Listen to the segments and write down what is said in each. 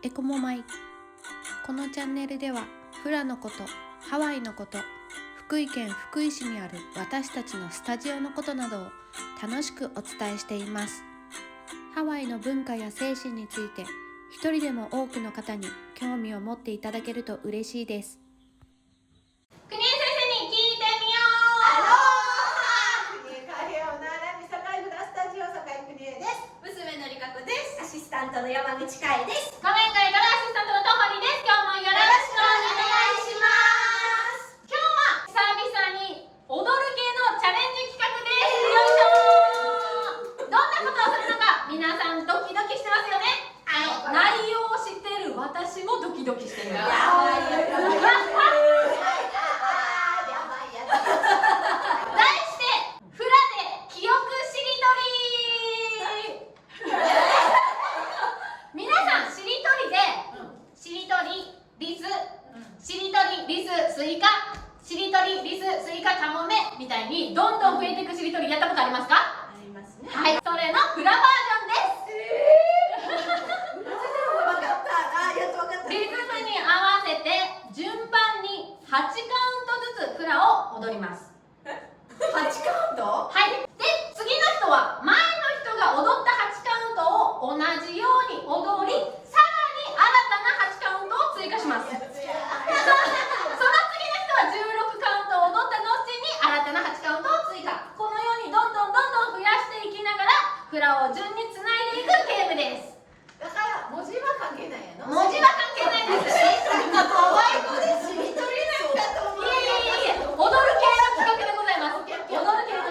エコモマイ。このチャンネルではフラのこと、ハワイのこと、福井県福井市にある私たちのスタジオのことなどを楽しくお伝えしています。ハワイの文化や精神について一人でも多くの方に興味を持っていただけると嬉しいです。国枝先生に聞いてみよ国枝カフェオナーラミサカイフラスタジオ坂井国枝です。う。娘のりかこです。アシスタントの山口海です。画面外からアシスタントのとほりです。今日もよろしくお願いします。今日は久々に踊る系のチャレンジ企画です。よいしょー。どんなことをするのか皆さんドキドキしてますよね。内容を知っている私もドキドキしています。カモメみたいにどんどん増えていくしりとりやったことありますか？ありますね。はい、それのフラバージョンです。わかった。やっとわかった。リズムに合わせて順番に8カウントずつフラを踊ります。8カウント？はい。で、次の人は前の人が踊った8カウントを同じように踊り、さらに新たな8カウントを追加します。その次の人は16カウントを踊った後に新たな8カウントを追加。このようにどんどん増やしていきながらフラを順につないでいくゲームです。だから文字は関係ないやの。文字は関係ないです。可愛い子でしりとりなんかと思う。いえ、踊る系の企画でございます。踊る系の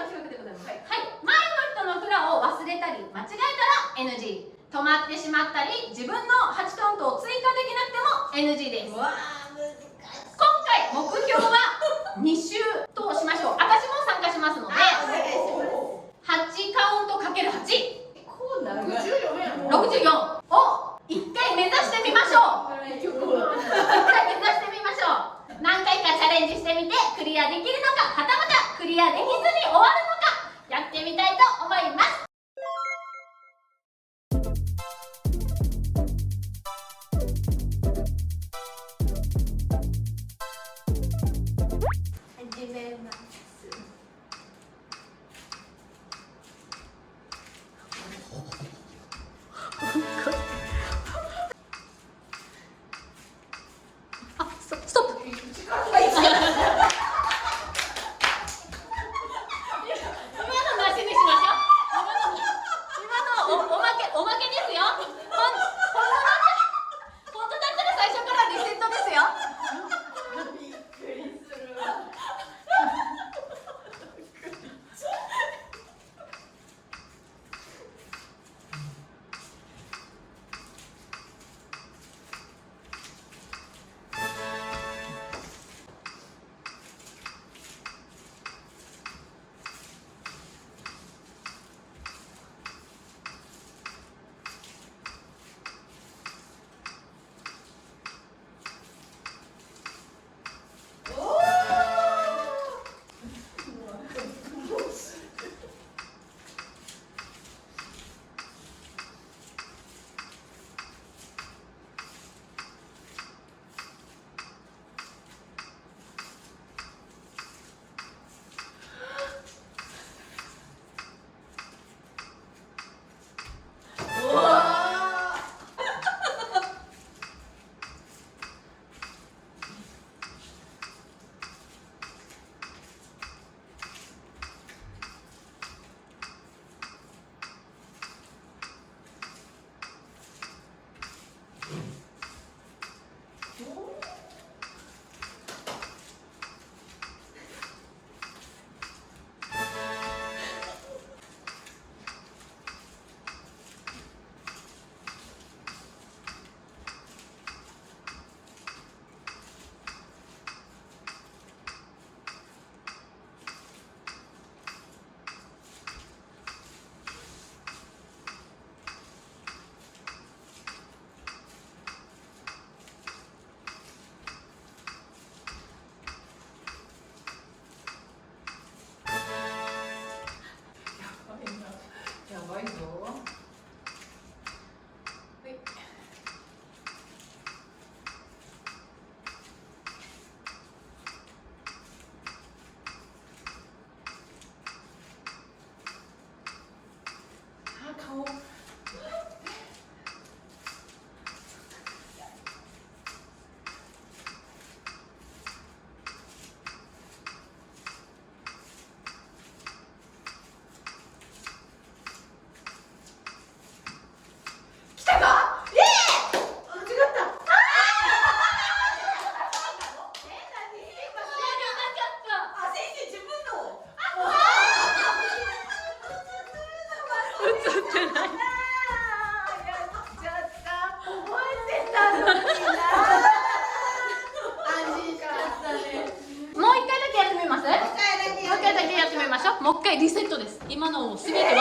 企画でございます。はい。前の人のフラを忘れたり間違えたら NG。止まってしまったり自分の8カウントを追加できなくても NG です。わあ、難しい。今回目標は2周としましょう。私も参加しますので、お願いします。8カウント ×8、こうなる。64やもん。 64を1回目指してみましょう。1回目指してみましょう。何回かチャレンジしてみてクリアできるのか、はたまたクリアできずに終わるのか、やってみたいと思います。始めます。ストップ。はい。今のを全て忘れて。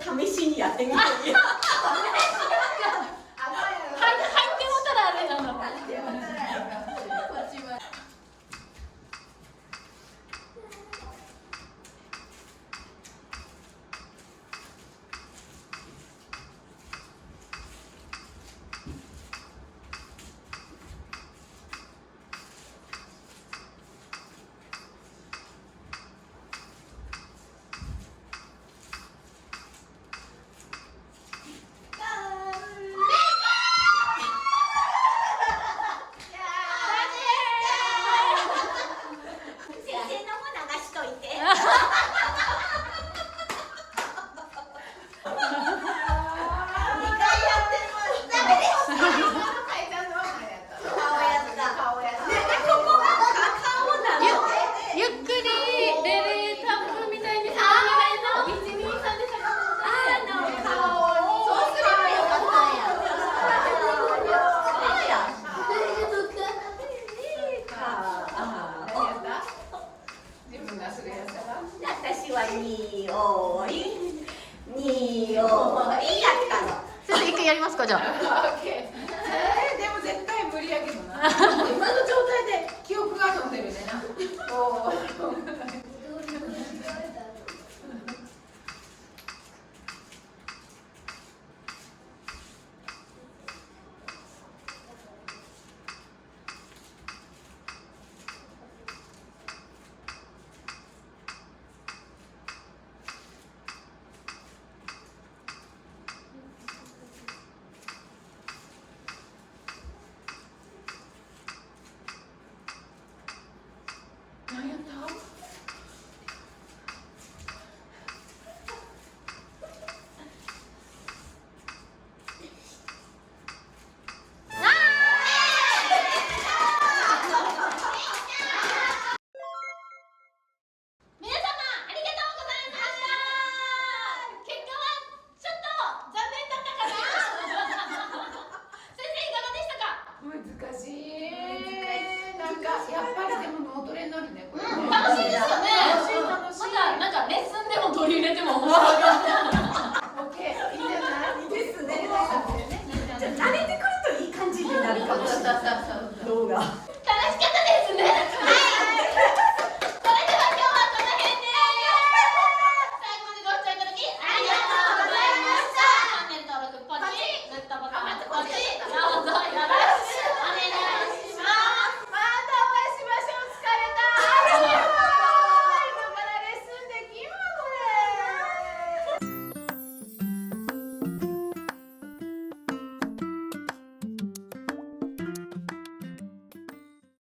試しにやってみていい？入ってもたらあれなの。ゆっくりレレータンプみたいに。私はにおいやったの。先生一回やりますかじゃあ。でも絶対無理やけどな。今の状態で記憶が飛んでるねな。何やった？皆様ありがとうございました。結果はちょっと残念だったかな。先生いかがでしたか？難しい。なんかやっぱりでも脳トレになるね。これね楽しいですよね。楽しい。またなんかレッスンでも取り入れても面白いかも。オッケー、いいんじゃない？いいですね。じゃあ慣れてくるといい感じになるかもしれない。動画。